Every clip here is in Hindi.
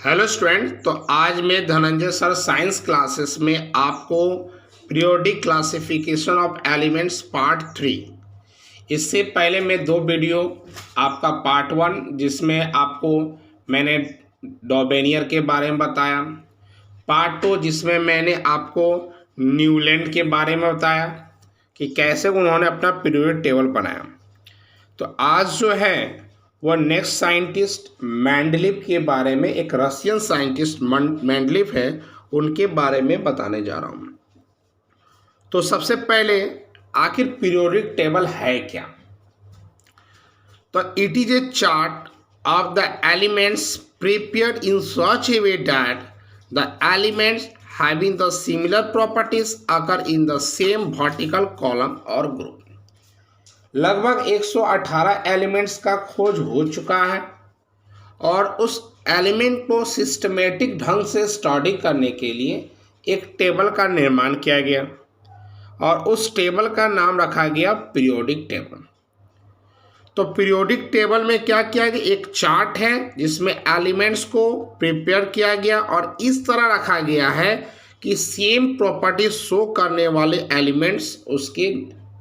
Hello student. तो आज मैं धनंजय सर साइंस क्लासेस में आपको periodic classification of elements part 3। इससे पहले मैं दो वीडियो आपका पार्ट 1 जिसमें आपको मैंने डॉबेनियर के बारे में बताया, पार्ट 2 जिसमें मैंने आपको न्यूलैंड के बारे में बताया कि कैसे उन्होंने अपना पीरियोडिक टेबल बनाया। तो आज जो है वह नेक्स्ट साइंटिस्ट मेंडलीव के बारे में, एक रशियन साइंटिस्ट मेंडलीव है, उनके बारे में बताने जा रहा हूँ। तो सबसे पहले आखिर पीरियोडिक टेबल है क्या? तो it is a chart of the elements prepared in such A way that the elements having the similar properties occur in the same vertical column और group। लगभग 118 एलिमेंट्स का खोज हो चुका है और उस एलिमेंट को सिस्टमेटिक ढंग से स्टडी करने के लिए एक टेबल का निर्माण किया गया और उस टेबल का नाम रखा गया पीरियोडिक टेबल। तो पीरियोडिक टेबल में क्या किया गया, एक चार्ट है जिसमें एलिमेंट्स को प्रिपेयर किया गया और इस तरह रखा गया है कि सेम प्रॉपर्टी शो करने वाले एलिमेंट्स उसके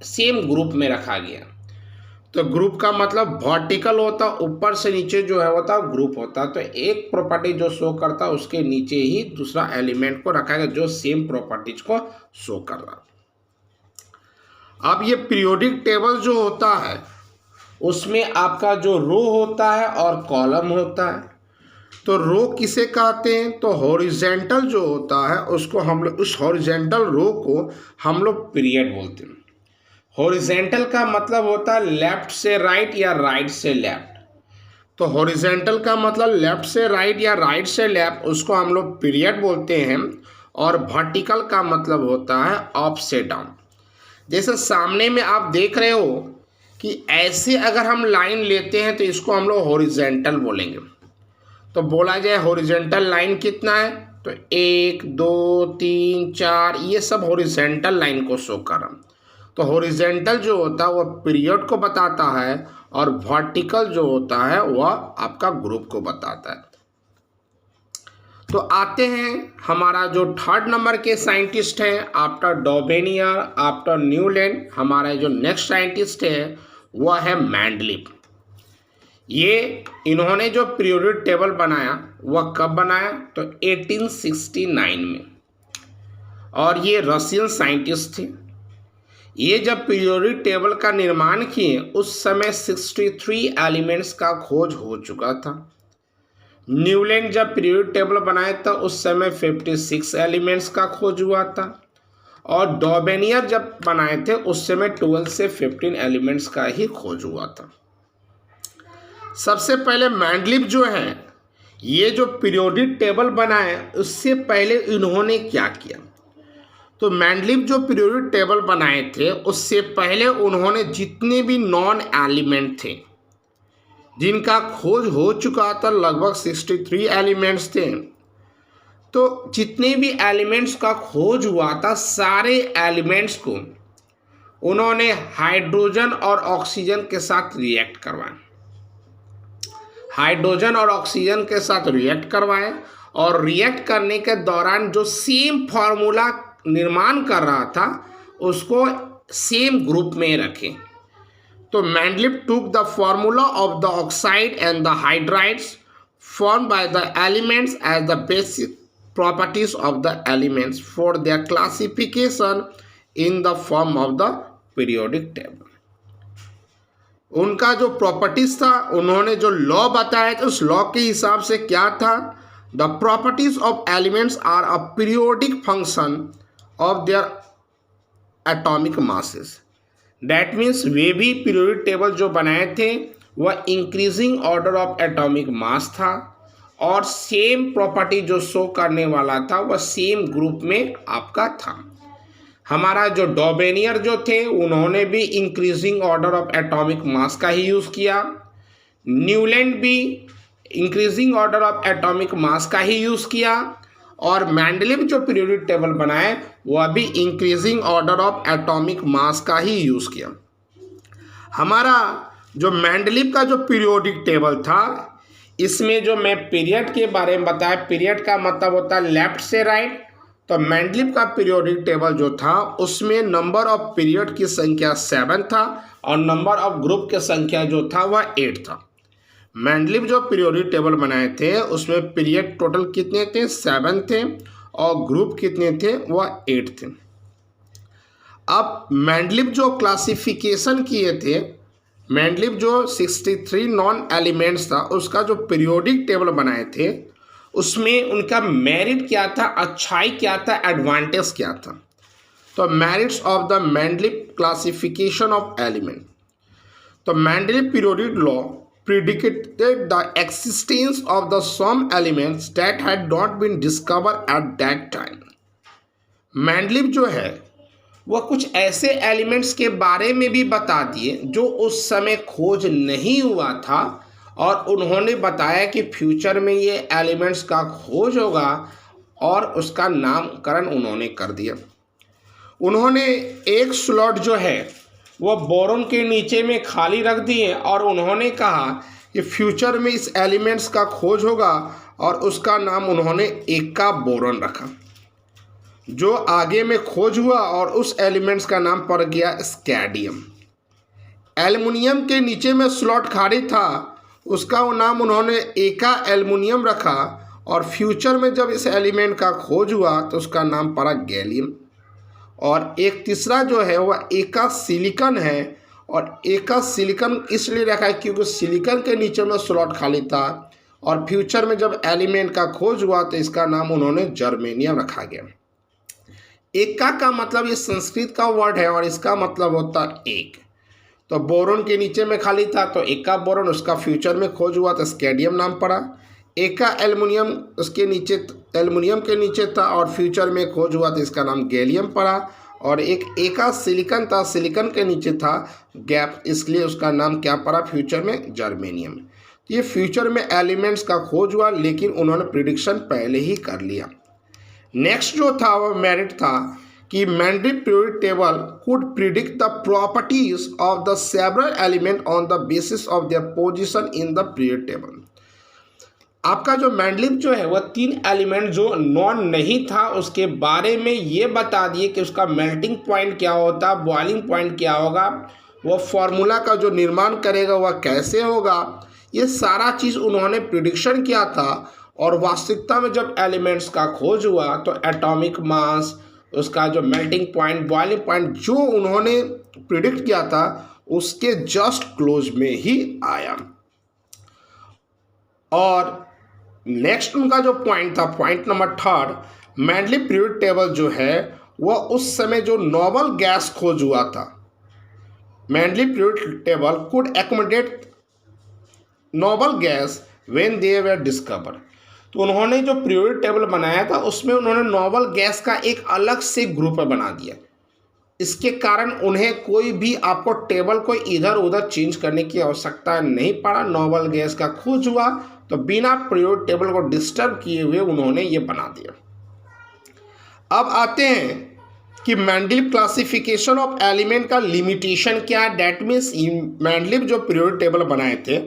सेम ग्रुप में रखा गया। तो ग्रुप का मतलब वर्टिकल होता, ऊपर से नीचे जो है होता ग्रुप होता। तो एक प्रॉपर्टी जो शो करता उसके नीचे ही दूसरा एलिमेंट को रखा गया जो सेम प्रॉपर्टीज को शो कर रहा। अब ये पीरियोडिक टेबल जो होता है उसमें आपका जो रो होता है और कॉलम होता है। तो रो किसे कहते हैं? तो हॉरिजेंटल जो होता है उसको हम लोग, उस हॉरिजेंटल रो को हम लोग पीरियड बोलते हैं। हॉरिजेंटल का मतलब होता है लेफ्ट से राइट या राइट से लेफ्ट। तो हॉरिजेंटल का मतलब लेफ्ट से राइट या राइट से लेफ्ट, उसको हम लोग पीरियड बोलते हैं। और वर्टिकल का मतलब होता है अप से डाउन। जैसे सामने में आप देख रहे हो कि ऐसे अगर हम लाइन लेते हैं तो इसको हम लोग हॉरिजेंटल बोलेंगे। तो बोला जाए हॉरिजेंटल लाइन कितना है, तो 1 2 3 4 ये सब हॉरिजेंटल लाइन को शो कर रहा। तो हॉरिजेंटल जो होता है वह पीरियड को बताता है और वर्टिकल जो होता है वह आपका ग्रुप को बताता है। तो आते हैं हमारा जो थर्ड नंबर के साइंटिस्ट हैं आफ्टर डॉबेनियर, आफ्टर न्यूलैंड, हमारा जो नेक्स्ट साइंटिस्ट है वह है मेंडलीव। इन्होंने जो पीरियोडिक टेबल बनाया वह कब बनाया? तो 1869 में। और ये रशियन साइंटिस्ट थे। ये जब पीरियोडिक टेबल का निर्माण किए उस समय 63 एलिमेंट्स का खोज हो चुका था। न्यूलैंड जब पीरियोडिक टेबल बनाया था उस समय 56 एलिमेंट्स का खोज हुआ था। और डॉबेनियर जब बनाए थे उस समय 12 से 15 एलिमेंट्स का ही खोज हुआ था। सबसे पहले मेंडलीव जो है, ये जो पीरियोडिक टेबल बनाए उससे पहले इन्होंने क्या किया? तो मेंडलीव जो पीरियोडिक टेबल बनाए थे उससे पहले उन्होंने जितने भी नॉन एलिमेंट थे जिनका खोज हो चुका था, लगभग 63 एलिमेंट्स थे। तो जितने भी एलिमेंट्स का खोज हुआ था सारे एलिमेंट्स को उन्होंने हाइड्रोजन और ऑक्सीजन के साथ रिएक्ट करवाया। हाइड्रोजन और ऑक्सीजन के साथ रिएक्ट करवाए और रिएक्ट करने के दौरान जो सेम फार्मूला निर्माण कर रहा था उसको सेम ग्रुप में रखें। तो Mendeleev took the formula of the oxide and the hydrides form by the elements as the basic properties of the elements for their classification in the form of the periodic table. उनका जो प्रॉपर्टीज था, उन्होंने जो लॉ बताया था उस लॉ के हिसाब से क्या था? The properties of elements are a periodic function of their atomic masses. That means वे भी पीरियोडिक टेबल जो बनाए थे वह increasing order of atomic mass था और सेम प्रॉपर्टी जो शो करने वाला था वह सेम ग्रुप में आपका था। हमारा जो डॉबेनियर जो थे उन्होंने भी increasing order of atomic mass का ही यूज़ किया। न्यूलैंड भी increasing order of atomic mass का ही यूज़ किया। और मेंडलीव जो पीरियोडिक टेबल बनाए वह भी increasing order of atomic mass का ही यूज़ किया। हमारा जो मेंडलीव का जो पीरियोडिक टेबल था इसमें जो मैं पीरियड के बारे में बताया, पीरियड का मतलब होता है लेफ्ट से राइट। तो मेंडलीव का पीरियोडिक टेबल जो था उसमें नंबर ऑफ पीरियड की संख्या 7 था और नंबर ऑफ ग्रुप की संख्या जो था वह 8 था। मेंडलीव जो पीरियोडिक टेबल बनाए थे उसमें पीरियड टोटल कितने थे, 7 थे और ग्रुप कितने थे, वह 8 थे। अब मेंडलीव जो क्लासिफिकेशन किए थे, मेंडलीव जो 63 नॉन एलिमेंट्स था उसका जो पीरियोडिक टेबल बनाए थे उसमें उनका मेरिट क्या था, अच्छाई क्या था, एडवांटेज क्या था। तो merits of the Mendeleev classification of element. तो Mendeleev periodic law predicated the existence of the some elements that had not been discovered at that time। Mendeleev जो है वह कुछ ऐसे एलिमेंट्स के बारे में भी बता दिए जो उस समय खोज नहीं हुआ था और उन्होंने बताया कि फ्यूचर में ये एलिमेंट्स का खोज होगा और उसका नामकरण उन्होंने कर दिया। उन्होंने एक स्लॉट जो है वह बोरॉन के नीचे में खाली रख दिए और उन्होंने कहा कि फ्यूचर में इस एलिमेंट्स का खोज होगा और उसका नाम उन्होंने एका बोरॉन रखा। जो आगे में खोज हुआ और उस एलिमेंट्स का नाम पड़ गया स्कैडियम। एल्युमिनियम के नीचे में स्लॉट खाली था, उसका नाम उन्होंने एका एल्युमिनियम रखा और फ्यूचर में जब इस एलिमेंट का खोज हुआ तो उसका नाम पड़ा गैलियम। और एक तीसरा जो है वह एका सिलिकॉन है और एका सिलिकॉन इसलिए रखा है क्योंकि सिलिकॉन के नीचे में स्लॉट खाली था और फ्यूचर में जब एलिमेंट का खोज हुआ तो इसका नाम उन्होंने जर्मेनियम रखा गया। एका का मतलब ये संस्कृत का वर्ड है और इसका मतलब होता है एक। तो बोरॉन के नीचे में खाली था तो एका बोरॉन, उसका फ्यूचर में खोज हुआ तो स्कैडियम नाम पड़ा। एका एल्युमिनियम उसके नीचे, एल्युमिनियम के नीचे था और फ्यूचर में खोज हुआ तो इसका नाम गैलियम पड़ा। और एक एका सिलिकॉन था, सिलिकॉन के नीचे था गैप, इसलिए उसका नाम क्या पड़ा फ्यूचर में, जर्मेनियम। तो ये फ्यूचर में एलिमेंट्स का खोज हुआ लेकिन उन्होंने प्रिडिक्शन पहले ही कर लिया। नेक्स्ट जो था वह मेरिट था कि Mendeleev periodic table could predict the properties of the several element on the basis of their position in the periodic table. आपका जो मेंडलीव जो है वह 3 एलिमेंट जो नॉन नहीं था उसके बारे में ये बता दिए कि उसका मेल्टिंग पॉइंट क्या होता, बॉइलिंग पॉइंट क्या होगा, वह फार्मूला का जो निर्माण करेगा वह कैसे होगा, ये सारा चीज़ उन्होंने प्रिडिक्शन किया था। और वास्तविकता में जब एलिमेंट्स का खोज हुआ तो एटॉमिक मास, उसका जो मेल्टिंग पॉइंट, बॉइलिंग पॉइंट जो उन्होंने प्रिडिक्ट किया था उसके जस्ट क्लोज में ही आया। और नेक्स्ट उनका जो पॉइंट था, point number 3, Mendeleev periodic table जो है वह उस समय जो नोबल गैस खोज हुआ था, Mendeleev periodic table could accommodate noble gas when they were discovered. तो उन्होंने जो पीरियोडिक टेबल बनाया था उसमें उन्होंने नोबल गैस का एक अलग से ग्रुप बना दिया। इसके कारण उन्हें कोई भी आपको टेबल को इधर उधर चेंज करने की आवश्यकता नहीं पड़ा। नोबल गैस का खोज हुआ तो बिना पीरियोडिक टेबल को डिस्टर्ब किए हुए उन्होंने ये बना दिया। अब आते हैं कि मेंडलीव क्लासिफिकेशन ऑफ एलिमेंट का लिमिटेशन क्या है। डैट मीन्स मेंडलीव जो पीरियोडिक टेबल बनाए थे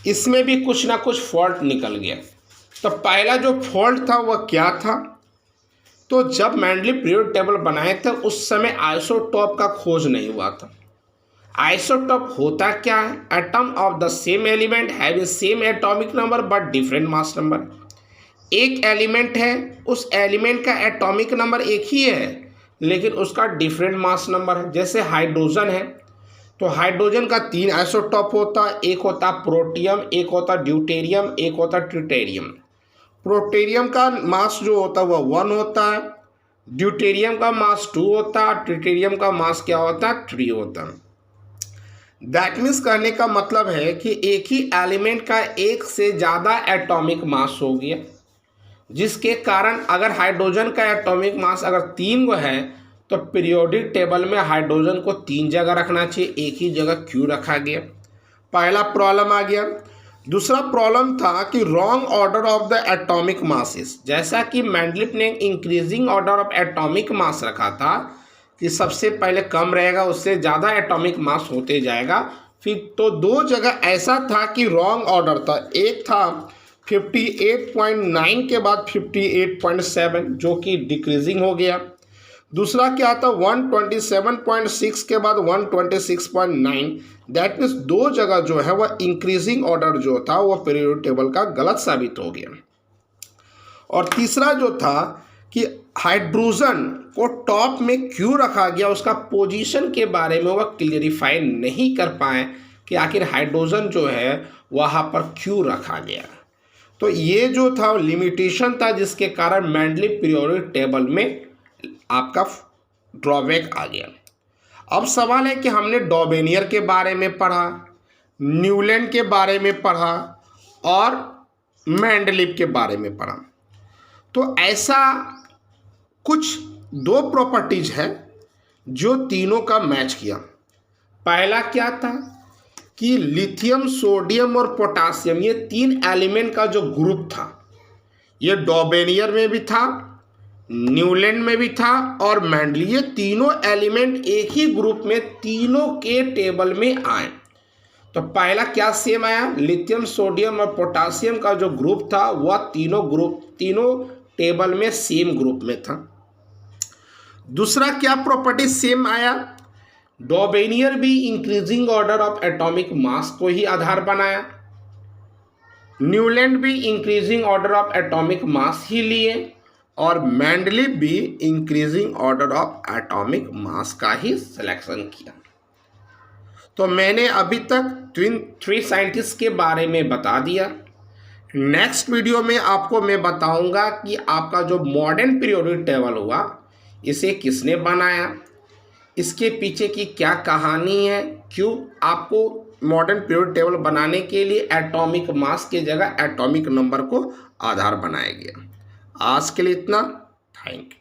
इसमें भी कुछ ना कुछ फॉल्ट निकल गया। तो पहला जो फॉल्ट था वह क्या था, तो जब मेंडलीव पीरियोडिक टेबल बनाए थे उस समय आइसोटॉप का खोज नहीं हुआ था। आइसोटॉप होता क्या है, atom of the same element having same atomic number but different mass number. एक एलिमेंट है, उस एलिमेंट का एटॉमिक नंबर एक ही है लेकिन उसका डिफरेंट मास नंबर है। जैसे हाइड्रोजन है तो हाइड्रोजन का 3 आइसोटॉप होता है, एक होता प्रोटियम, एक होता ड्यूटेरियम, एक होता ट्रिटेरियम। प्रोटेरियम का मास जो होता है वह 1 होता है, ड्यूटेरियम का मास 2 होता है, ट्रिटेरियम का मास क्या होता है, 3 होता है। दैट मीन्स कहने का मतलब है कि एक ही एलिमेंट का एक से ज़्यादा एटॉमिक मास हो गया, जिसके कारण अगर हाइड्रोजन का एटॉमिक मास अगर 3 है तो पीरियोडिक टेबल में हाइड्रोजन को 3 जगह रखना चाहिए, एक ही जगह क्यों रखा गया। पहला प्रॉब्लम आ गया। दूसरा प्रॉब्लम था कि wrong order of the atomic masses. जैसा कि मेंडलीव ने इंक्रीजिंग ऑर्डर ऑफ एटॉमिक मास रखा था कि सबसे पहले कम रहेगा उससे ज़्यादा एटॉमिक मास होते जाएगा, फिर तो दो जगह ऐसा था कि रॉन्ग ऑर्डर था। एक था 58.9 के बाद 58.7 जो कि डिक्रीजिंग हो गया। दूसरा क्या था 127.6 के बाद 126.9, दैट मीन्स दो जगह जो है वह इंक्रीजिंग ऑर्डर जो था वह पीरियोडिक टेबल का गलत साबित हो गया। और तीसरा जो था कि हाइड्रोजन को टॉप में क्यों रखा गया, उसका पोजीशन के बारे में वह क्लियरिफाई नहीं कर पाए कि आखिर हाइड्रोजन जो है वहाँ पर क्यों रखा गया। तो ये जो था लिमिटेशन था जिसके कारण मेंडलीव पीरियोडिक टेबल में आपका ड्रॉबैक आ गया। अब सवाल है कि हमने डॉबेनियर के बारे में पढ़ा, न्यूलैंड के बारे में पढ़ा और मेंडलीव के बारे में पढ़ा। तो ऐसा कुछ दो प्रॉपर्टीज है जो तीनों का मैच किया। पहला क्या था कि लिथियम, सोडियम और पोटासियम ये तीन एलिमेंट का जो ग्रुप था ये डॉबेनियर में भी था, न्यूलैंड में भी था और मेंडलीव, ये तीनों एलिमेंट एक ही ग्रुप में तीनों के टेबल में आए। तो पहला क्या सेम आया, लिथियम, सोडियम और पोटासियम का जो ग्रुप था वह तीनों टेबल में सेम ग्रुप में था। दूसरा क्या प्रॉपर्टी सेम आया, डॉबेनियर भी increasing order of atomic mass को ही आधार बनाया, न्यूलैंड भी increasing order of atomic mass ही लिए और मेंडलीव भी increasing order of atomic mass का ही सिलेक्शन किया। तो मैंने अभी तक थ्री साइंटिस्ट के बारे में बता दिया। नेक्स्ट वीडियो में आपको मैं बताऊंगा कि आपका जो मॉडर्न पीरियोडिक टेबल हुआ इसे किसने बनाया, इसके पीछे की क्या कहानी है, क्यों आपको मॉडर्न पीरियोडिक टेबल बनाने के लिए एटॉमिक मास के जगह एटॉमिक नंबर को आधार बनाया गया। आज के लिए इतना, थैंक यू।